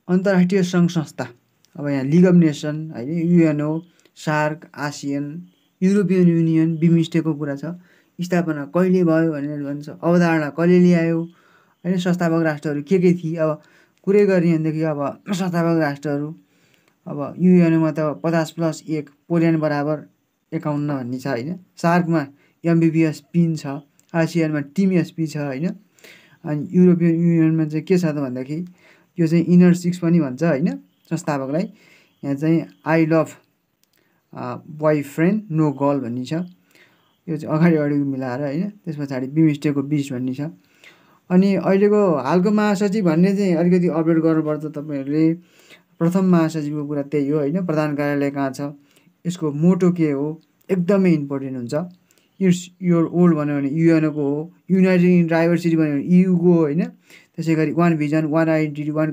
अन्तर्राष्ट्रिय सङ्घ संस्था अब यहाँ लिग अफ नेसन होइन, UNO, shark, ASEAN, European union, बिमस्टेकको कुरा छ। स्थापना कहिले भयो भनेर भन्छ, अवधारणा कहिले ल्यायो होइन, संस्थापक राष्ट्रहरू के थिए। अब कुरै गर्ने भनेदेखि अब संस्थापक राष्ट्रहरू अब युएनओमा त 50+1 पोल्यान्ड बराबर 51 भन्ने छ होइन। सार्कमा एमबिपिएस पिन छ, आसियनमा टिम एसपी छ होइन। अनि युरोपियन युनियनमा चाहिँ के छ त भन्दाखेरि यो चाहिँ इनर सिक्स पनि भन्छ होइन संस्थापकलाई। यहाँ चाहिँ I love boy friend no girl भन्ने छ, यो चाहिँ अगाडि मिलाएर होइन। त्यस पछाडि बिमस्टेकको 20 भन्ने छ। अनि अहिलेको हालको महासचिव भन्ने चाहिँ अलिकति अपडेट गर्नुपर्छ तपाईँहरूले। प्रथम महासचिवको कुरा त्यही हो होइन। प्रधान कार्यालय कहाँ छ, यसको मोटो के हो, एकदमै इम्पोर्टेन्ट हुन्छ। इट्स योर ओल्ड भन्यो भने युएनओको हो, युनाइटेड इन डाइभर्सिटी भन्यो भने युको हो होइन। त्यसै गरी one vision one identity one